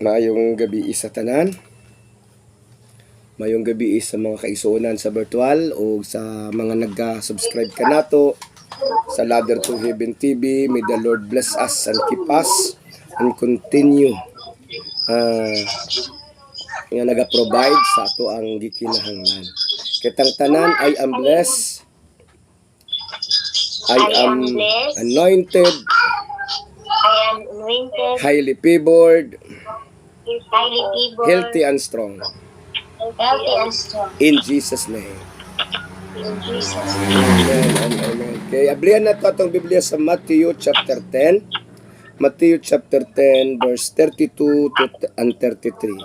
Maayong gabi sa tanan. Maayong gabi sa mga kaisunan sa virtual o sa mga nagka-subscribe ka nato sa Ladder to Heaven TV. May the Lord bless us and keep us and continue nga naga-provide sa ato ang gikinahanglan. Kitang tanan, I am blessed. I am anointed. Highly favored. Healthy and strong. In Jesus' name. Amen and amen. Okay, ablihan na ito atong Biblia sa Matthew chapter 10. Matthew chapter 10 verse 32 and 33.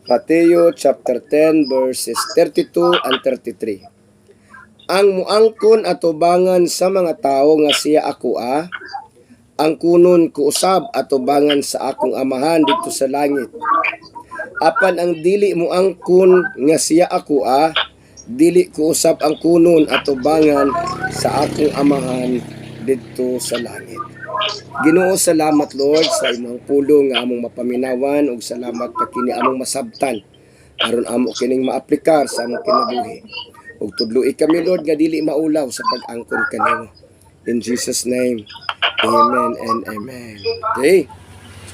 Matthew chapter 10 verses 32 and 33. Ang muangkon atubangan sa mga tao nga siya ako ang kunon ko usab atubangan sa akong amahan dito sa langit. Apan ang dili mo angkon nga siya ako dili ko usab ang kunon atubangan sa akong amahan dito sa langit. Ginoo, salamat Lord sa imong pulong nga among mapaminawan ug salamat na kini among masabtan aron amo kining maaplikar sa among kinabuhi. Ug tudloi kami Lord nga dili maulaw sa pag-angkon kanimo. In Jesus name. Amen and amen. Okay.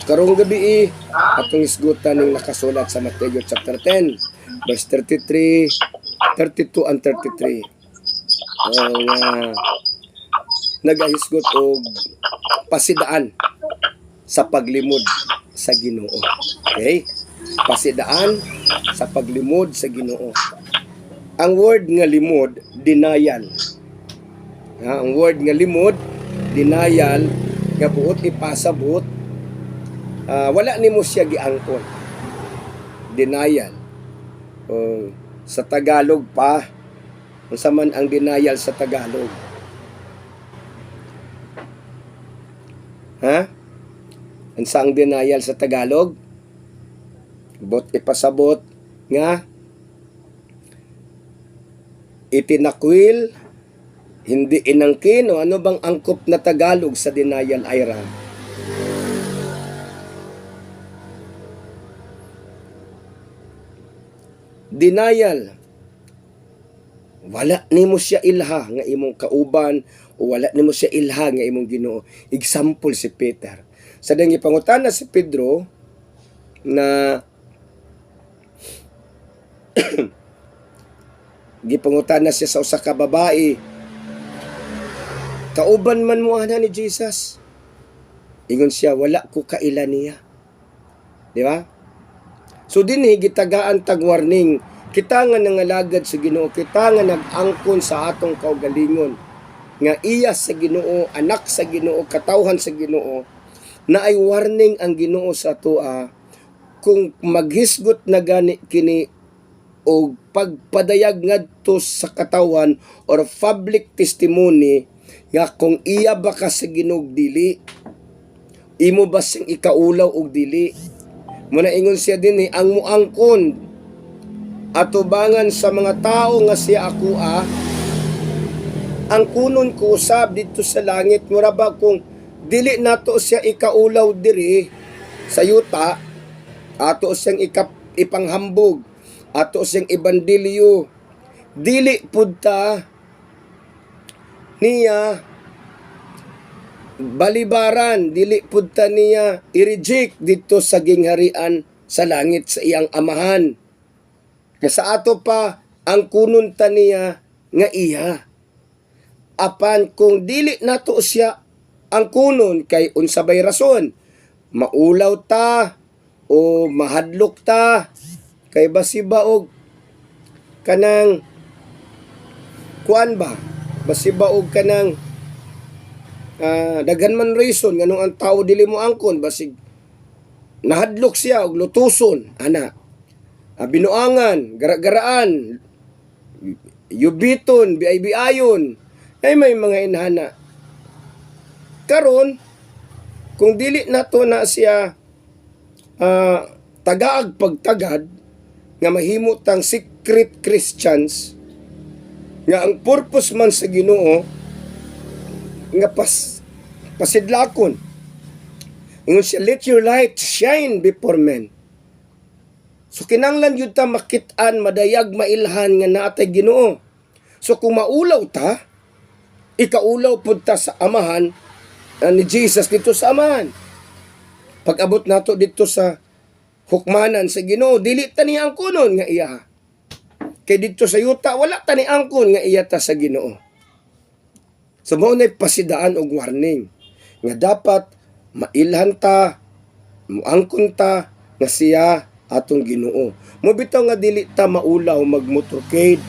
Karong gabi atong isgutan ng nakasulat sa Matthew chapter 10 verse 33, 32 and 33. Nagahisgot og pasidaan sa paglimod sa Ginoo. Okay? Pasidaan sa paglimod sa Ginoo. Ang word nga limod, denial. Ang word nga limod, denial, nga buot ipasabot, wala nimo siya giangkon. Denial. Sa Tagalog pa, unsa man ang denial sa Tagalog? Unsa ang denial sa Tagalog? Buot ipasabot nga itinakwil, hindi inangkin, o ano bang angkop na Tagalog sa denial, Ira? Denial. Wala nimo siya ilha nga imong kauban o wala nimo siya ilha nga imong Ginoo. Example si Peter. Sa dang ipangutana si Pedro na gipangutana siya sa usa ka babae, kauban man mo ana ni Jesus? Ingon siya, wala ko kaila niya. Di ba? So dinhi gitagaan tag warning, kita nga nangalagad sa Ginoo, kita nga nag-angkon sa atong kaugalingon nga iya sa Ginoo, anak sa Ginoo, katawhan sa Ginoo, na ay warning ang Ginoo sa atoa kung maghisgot na gani kini o pagpadayag ngadto sa katawan or public testimony nga kung iya ba ka sa Ginoo dili, imo ba sing ikaulaw og dili. Muna ingon siya din ang muangkon atubangan sa mga tao nga siya ako ang kunon ko usab dito sa langit. Mura ba kung dili nato siya ikaulaw diri sa yuta, ato siyang ipanghambog, ato siyang ibandilyo, dili pud ta niya balibaran, dili pud ta niya i-reject dito sa gingharian sa langit sa iyang amahan. Sa ato pa ang kunon ta niya nga iya. Apan kung dili nato siya ang kunon, kay unsabay rason, maulaw ta o mahadlok ta, kay basiba og kanang kuan ba, basiba og kanang daghan man reason nganong ang tao dili mo angkon, basig nahadlok siya og lutuson ana, binuangan, gara-garaan, yubiton, biay-biayon, ay may mga inhana. Karon kung dili nato na siya tagaag pagtagad nga mahimo tang secret Christians nga ang purpose man sa Ginoo nga pasidlakon Ingon siya, let your light shine before men. So kinanglan yun ta makit-an, madayag, mailhan nga naatay Ginoo. So kung maulaw ta, ikaulaw pud ta sa amahan ni Jesus dito sa amahan. Pag abot nato dito sa hukmanan sa Ginoo, dili ta ni angkonon nga iya. Kay dito sa yuta, wala ta ni angkon nga iya ta sa Ginoo. So mao nay pasidaan og warning nga dapat mailhan ta, muangkon ta nga siya atong Ginoo. Mobitaw nga dili ta maulaw mag-motorcade.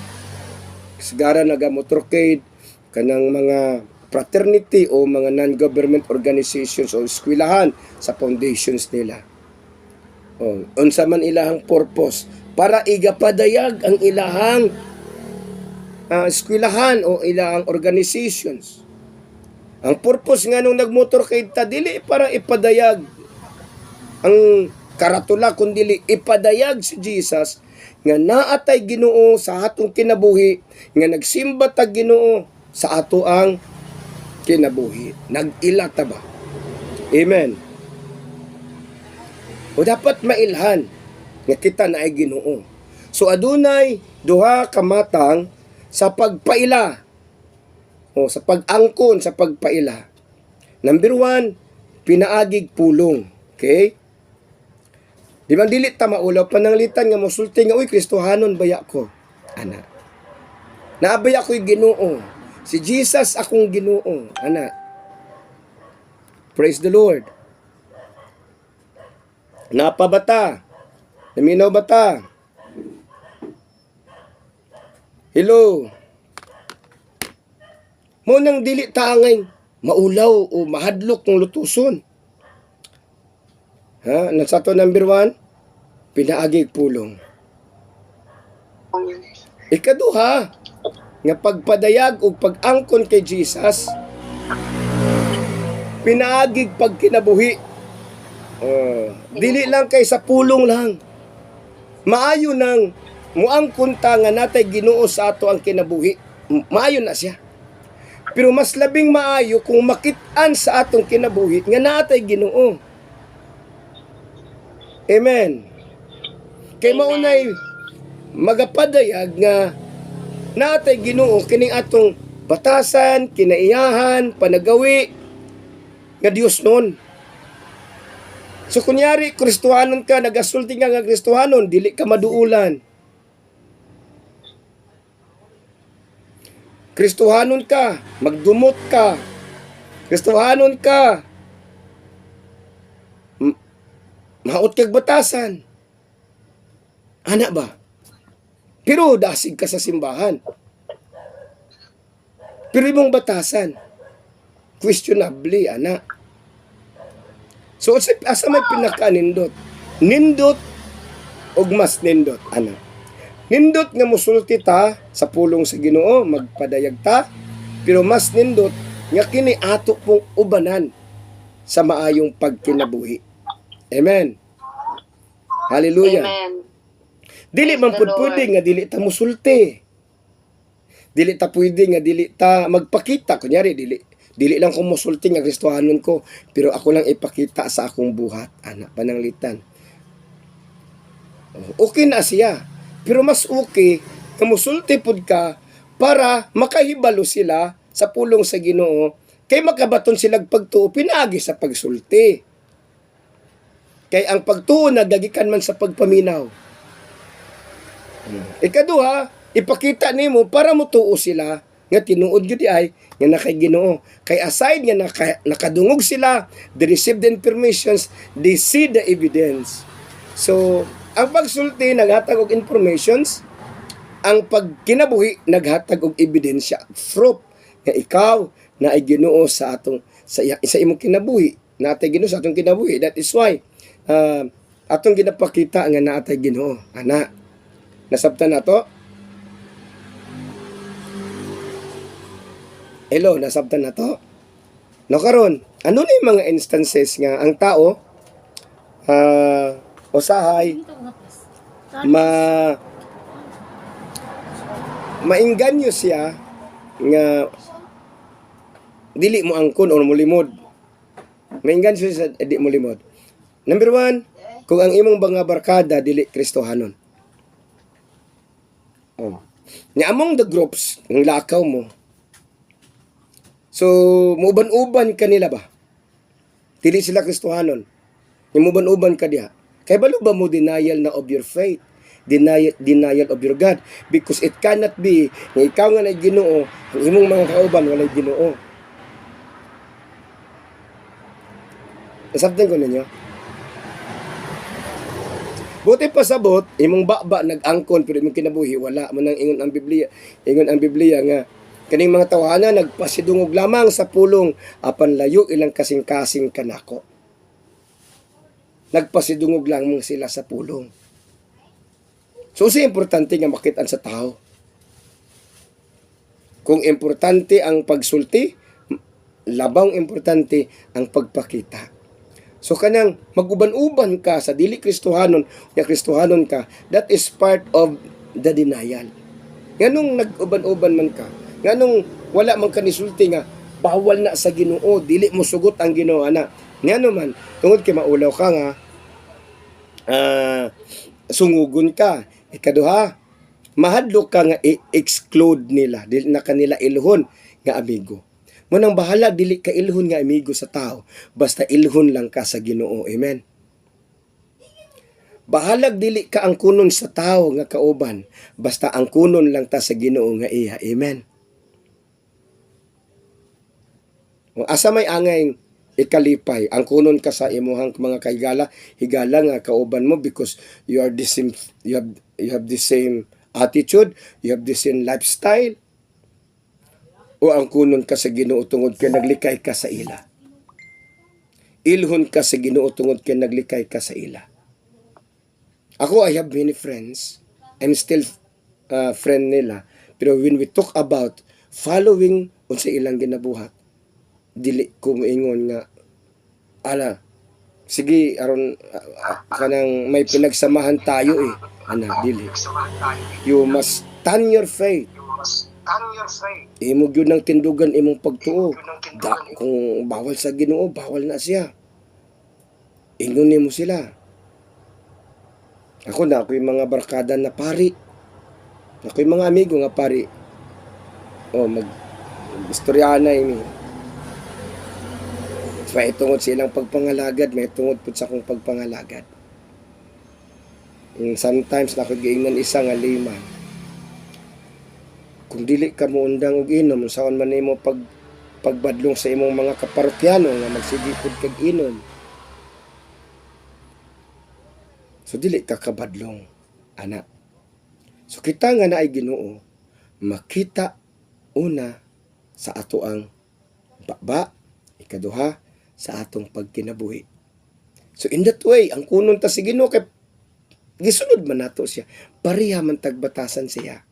Sigara naga-motorcade kanang mga fraternity o mga non-government organizations o eskwelahan sa foundations nila. O, unsa man ilahang purpose para igapadayag ang ilahang eskwelahan o ilahang organizations. Ang purpose nga nung nag-motorcade ta, dili para ipadayag ang karatula, kundi ipadayag si Jesus nga naatay Ginoo sa atong kinabuhi, nga nagsimba ta Ginoo sa ato ang kinabuhi. Nag-ila ta ba? Amen. O dapat mailhan nga kita na ay Ginoo. So adunay duha ka matang sa pagpaila o sa pag-angkon sa pagpaila. Number 1, pinaagig pulong. Okay? Di ba dili ta maulaw pananglitan nga mosulti nga uy Kristohanon baya ko. Ana. Naabay ako'y Ginoo. Si Jesus akong Ginoo. Ana. Praise the Lord. Napabata. Naminaw bata. Hello. Mo nang dili taangay maulaw o mahadlok ng lutuson. Ha? Nasa to number 1, pinaagig pulong. Ikaduha, nga pagpadayag o pag-angkon kay Jesus, pinaagig pagkinabuhi. Dili lang kay sa pulong lang. Maayo nang muangkon ta nga natay Ginoo sa ato ang kinabuhi. Maayo na siya. Pero mas labing maayo kung makit-an sa atong kinabuhi nga natay Ginoo. Amen. Kay maunay magapadayag nga natay Ginoo kining atong batasan, kinaiyahan, panagawi nga Dios nun. So kunyari Kristohanon ka, nagasulti nga nga Kristohanon, dili ka maduulan. Kristohanon ka, magdumot ka. Kristohanon ka, maot kag batasan. Ana ba? Pero dasig ka sa simbahan. Pero imong batasan, questionably, ana. So, asa may pinaka-nindot? Nindot og mas nindot, ana. Nindot nga musulti ta sa pulong sa Ginoo, magpadayag ta, pero mas nindot nga kini ato pong ubanan sa maayong pagkinabuhi. Amen. Hallelujah. Amen. Dili man pud pwede nga dili ta musulti. Dili ta pwede nga dili ta magpakita. Kunyari, dili lang ko musulti nga Kristohanon ko, pero ako lang ipakita sa akong buhat. Ana, pananglitan. Okay na siya. Pero mas okay nga musulti pud ka para makahibalo sila sa pulong sa Ginoo, kay makabaton sila pagtuo pinaagi sa pagsulti. Kay ang pagtuo nagagikan man sa pagpaminaw. Ikaduha, ipakita nimo para mutuo sila nga tinuod gyud ay nga nakay Ginoo. Kay aside nga nakadungog sila, they receive the informations, they see the evidence. So, ang pagsulti naghatag og informations, ang pagkinabuhi naghatag og ebidensya, proof nga ikaw na ay Ginoo sa atong sa imong kinabuhi, natay Ginoo sa atong kinabuhi. That is why atong ginapakita nga naatay Ginoo. Ana, nasabtan na to? Hello, nasabtan na to? No, karon, ano na yung mga instances nga ang tao usahay mainganyo siya nga dili mo angkon o mulimod. Maingan siya sa di mo limot. Number 1, kung ang imong mga barkada dili Kristohanon. Oh. Ni among the groups, ang lakaw mo. So, muuban-uban kanila ba? Dili sila Kristohanon. Umuban-uban ka diha. Kay balo ba mo denial na of your faith? Denial of your God? Because it cannot be nga ikaw nga na Ginoo, ang imong mga kauban walay Ginoo. Nasabtan ko ninyo? Buti pasabot, imong baba nag-angkon pero imong kinabuhi wala man ang ingon ang Biblia. Ingon ang Biblia nga kaning mga tawanan nagpasidungog lamang sa pulong apan layo ilang kasing-kasing kanako. Nagpasidungog lamang sila sa pulong. So, importante nga makitaan sa tao. Kung importante ang pagsulti, labang importante ang pagpakita. So, kanang mag-uban-uban ka sa dili Kristohanon, ya Kristohanon ka, that is part of the denial. Nganong nag-uban-uban man ka, nganong wala man ka nisulti nga, bawal na sa Ginoo, dili mo sugot ang Ginoo ana. Ngano man, tungod kay maulaw ka nga, sungugon ka. Ikaduha, mahadlok ka nga i-exclude nila, dili na kanila ilhon nga amigo. Munang bahala dili ka ilhon nga amigo sa tao, basta ilhon lang ka sa Ginoo. Amen. Bahalag dili ka ang kunon sa tao nga kauban, basta ang kunon lang ta sa Ginoo nga iya. Amen. Kung asa may angay ikalipay, ang kunon ka sa imuhang mga higala nga kauban mo because you are the same, you have the same attitude, you have the same lifestyle, o ang kunon ka sa Ginoo tungod kay naglikay ka sa ila. Ilhon ka sa Ginoo tungod kay naglikay ka sa ila. Ako, I have many friends. I'm still friend nila. Pero when we talk about following unsa ilang ginabuhat, dili ko moingon nga sige aron kanang may pinagsamahan tayo dili. You must stand your faith. Imo gyud nang tindugan imong pagtuo. Kung bawal sa Ginoo, bawal na siya. Ingon nimo sila. Ako na ako'y mga barkada na pari. Ako'y mga amigo nga pari. Istoryana ini. May tungod silang pagpangalagad, may tungod po sa akong pagpangalagad. Sometimes nakagiingan isa nga lima. Kung dili ka mo undang og inom, saan man nimo pagbadlong sa imong mga kaparokyano nga magsigipod kag inom. So dili ka kabadlong, ana. So kita nga naay Ginoo, makita una sa ato ang baba, ikaduha sa atong pagkinabuhi. So in that way, ang kunon ta si Ginoo kay gisunod man nato siya, pareha man tagbatasan siya.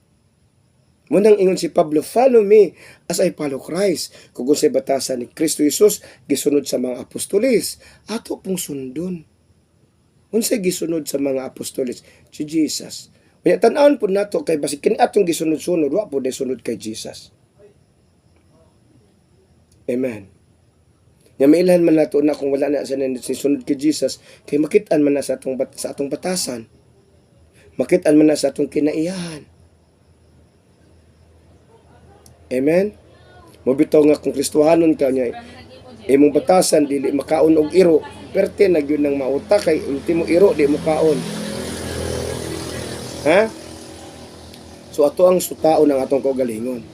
Munang ingon si Pablo, follow me as I follow Christ. Kung sa batasan ni Kristo Jesus, gisunod sa mga apostoles, ato pong sundon. Unsay gisunod sa mga apostoles? Si Jesus. Kaya tan-awon po nato kay basig kini atong gisunod-sunod, wa po day sunod kay Jesus. Amen. Nga mailan man nato na kung wala na sa sunod kay Jesus, kay makit-an man na sa atong batasan. Makit-an man na sa atong kinaiyahan. Amen. Mobitaw nga kung Kristohanon ka niya, imong batasan dili makaon og iro, perte na gyud nang mauta kay ultimo iro di mo kaon. Ha? So ato ang sutaon ng atong kaugalingon.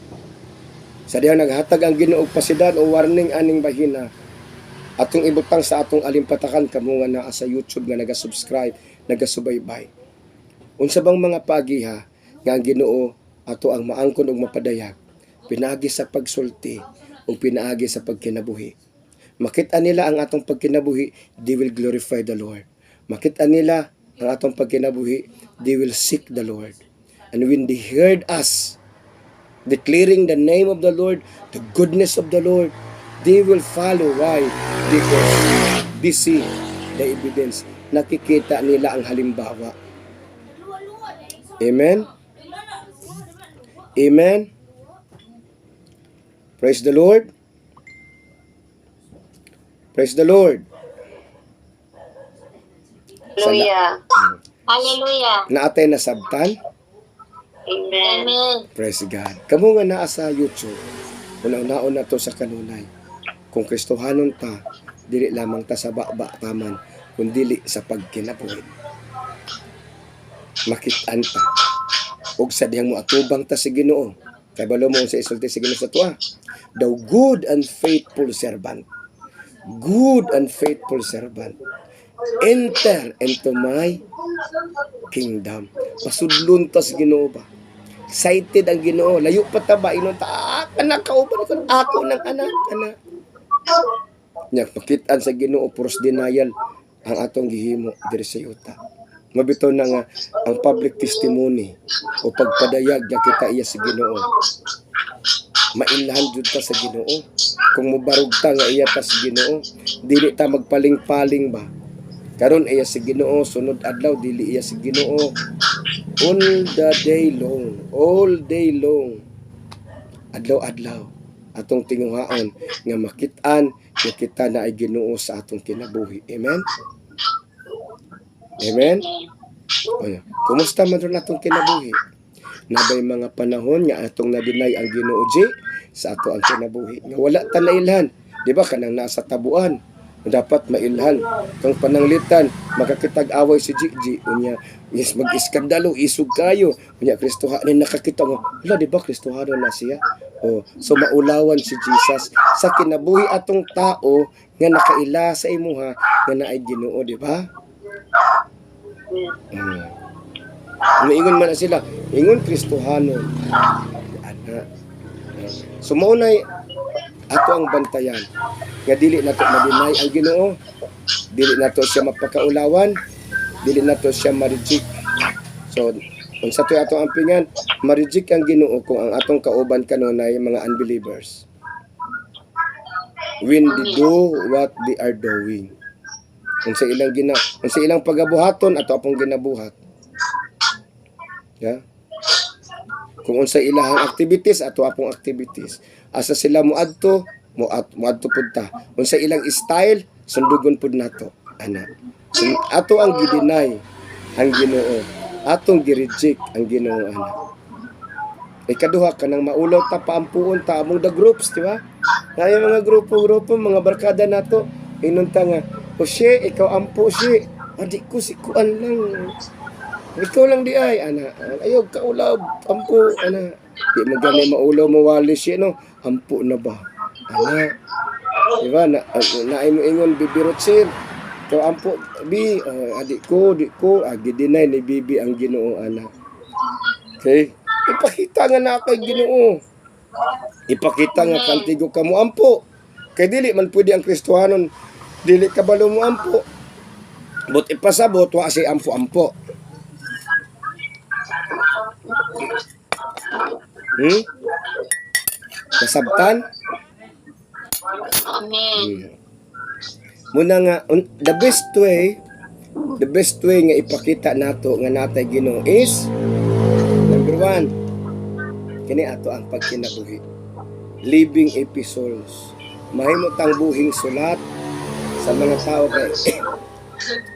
Sa diha naghatag ang Ginoo og pasidad o warning aning bahina. Atong ibutang sa atong alimpatakan kamo nga naa sa YouTube nga naga-subscribe, naga-subaybay. Unsa bang mga pagiha nga ang Ginoo ato ang maangkon og mapadayag, pinaagi sa pagsulti o pinaagi sa pagkinabuhi. Makita nila ang atong pagkinabuhi, they will glorify the Lord. Makita nila ang atong pagkinabuhi, they will seek the Lord. And when they heard us declaring the name of the Lord, the goodness of the Lord, they will follow. Why? Because they see the evidence. Nakikita nila ang halimbawa. Amen? Amen? Praise the Lord. Praise the Lord. Hallelujah. Hallelujah. Naatay na sabtan. Amen. Amen. Praise God. Kamo nga naa sa YouTube. Una-unaon na to sa kanunay. Kung Kristohanon ta, dili lamang ta sa baba taman, kundili sa pagkinabuhi. Makitaan ta. Ug sa diyang mo atubang ta si Ginoo. Kay balo mo sa isulti si Ginoo sa tuwa. The good and faithful servant. Good and faithful servant. Enter into my kingdom. Pasudlon ta sa Ginoo ba? Excited ang Ginoo. Layo pa ta ba? Inon ta, anak kauban ko. Ako ng anak. Nya pakitaan sa Ginoo puros denial ang atong gihimo diri sa yuta. Mabitaw na nga ang public testimony o pagpadayag nga kita iya sa Ginoo. Mailhan jud ta sa Ginoo. Kung mubarog ta nga iya ta sa Ginoo, dili ta magpaling-paling ba. Karon iya sa Ginoo, sunod adlaw dili iya sa Ginoo. All day long. Adlaw-adlaw atong tinguhaon nga makitaan nga kita na ay Ginoo sa atong kinabuhi. Amen. Amen. Ano, kumusta man ron atong kinabuhi? Nabay mga panahon nga atong na-deny ang Ginoo sa ato ang kinabuhi. Nga wala ta nailhan. Di ba kanang nasa tabuan? Dapat mailhan. Kang pananglitan, makakitag-away si Gigi. Unya, yes, mag-iskandalo, isug kayo. Unya, Kristohanin nakakita mo. Wala, di ba Kristohanin na siya? O, so maulawan si Jesus sa kinabuhi atong tao nga nakaila sa imuha nga naay Ginoo, di ba? Ingon man na sila, ingon Kristohanon. Ana. So maunay ato ang bantayan nga dili nato ma-deny ang Ginoo, dili nato siya mapakaulawan, dili nato siya ma-reject. So kung sa tuyo atong ampingan, ma-reject ang Ginoo kung ang atong kauban kanunay mga unbelievers. When they do what they are doing. Kung sa ilang pagabuhaton ato apong ginabuhat. Yeah? Kung unsa ilahang activities ato apong activities. Asa sila moadto pud ta. Unsa ilang style sundugon pud nato. Ana. So, ato ang gidinay ang Ginoo. Atong gi-reject ang Ginoo ana. Ikaduha kanang maulaw ta paampuon ta among the groups, di ba? Kaya mga grupo, mga barkada nato inunta nga, o siya, ikaw ampo siya. Adik ko si kuan lang. Ikaw lang di ay, ana. Ayaw ka ulaw, ampo, ana. Di magani maulaw mawali siya, no? Ampo na ba? Ana. Diba? Naay mo ingon, bibirot sir. Ikaw ampo, bi, adik ko, gidinay ni Bibi ang Ginoo, ana. Okay? Ipakita nga na kay Ginoo. Ipakita nga kantigo ka mo ampo. Kay dili man pwede ang Kristohanon, dili ka balo mo ampo. But ipasabot wa si ampo-ampo. Kasabtan? Amen. Muna nga the best way nga ipakita nato nga natay Ginoo is number 1. Kini ato ang pagkinabuhi. Living epistles. Mahimo tang buhing sulat sa mga tao kay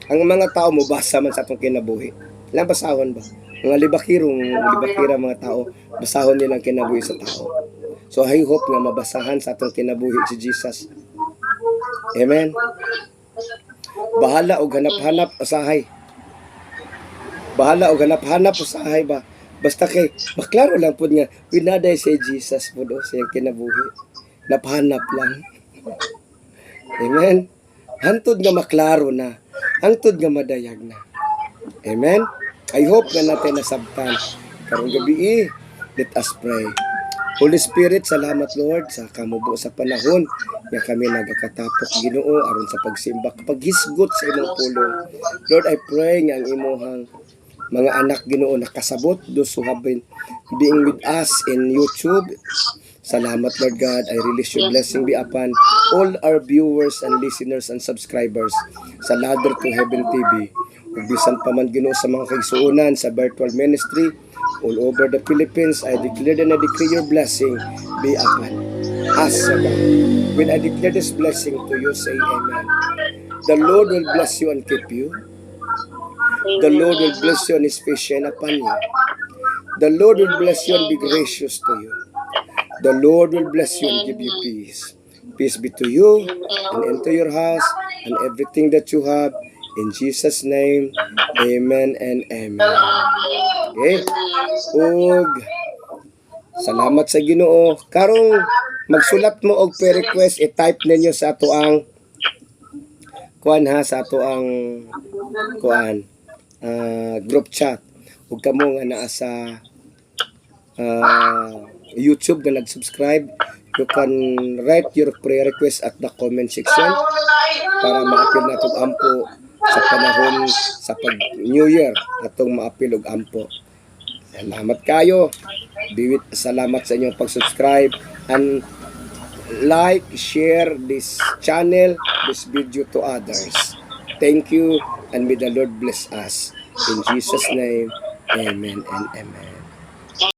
ang mga tao mo basa man sa atong kinabuhi. Ilang basahon ba? Mga libakira mga tao, basahon nilang kinabuhi sa tao. So I hope nga mabasahan sa atong kinabuhi si Jesus. Amen. Bahala og hanap-hanap usahay. Usahay ba? Basta kay maklaro lang pud nga winaday si Jesus pud sa kinabuhi. Napahanap lang. Amen. Hantod nga maklaro na. Hantod nga madayag na. Amen. I hope nga natin nasabtan. Karong gabi let us pray. Holy Spirit, salamat Lord sa kamubo sa panahon nga kami nagakatapok Ginoo aron sa pagsimba, paghisgot sa imong pulong. Lord, I pray nga ang imong mga anak Ginoo nakasabot those who have been being with us in YouTube. Salamat Lord God, I release your blessing be upon all our viewers and listeners and subscribers sa Ladder to Heaven TV. Ug bisan pa man Ginoo sa mga kaigsuonan sa virtual ministry all over the Philippines, I declare and I decree your blessing be upon us, O God. When I declare this blessing to you, say amen. The Lord will bless you and keep you. The Lord will bless you and His face shine upon you. The Lord will bless you and be gracious to you. The Lord will bless you and give you peace. Peace be to you and into your house and everything that you have. In Jesus' name, amen and amen. Okay? Ug, salamat sa Ginoo. Karong magsulat mo og prayer request, i-type ninyo sa ato ang kuan ha, sa ato ang kuan group chat. Ug kamo nga naa sa YouTube na nag-subscribe, you can write your prayer request at the comment section para ma-appeal natin ampo sa panahon sa pag New Year atong ma-appeal og ampo. Salamat kayo. Salamat sa inyong pag-subscribe and like, share this channel, this video to others. Thank you and may the Lord bless us. In Jesus' name, amen and amen.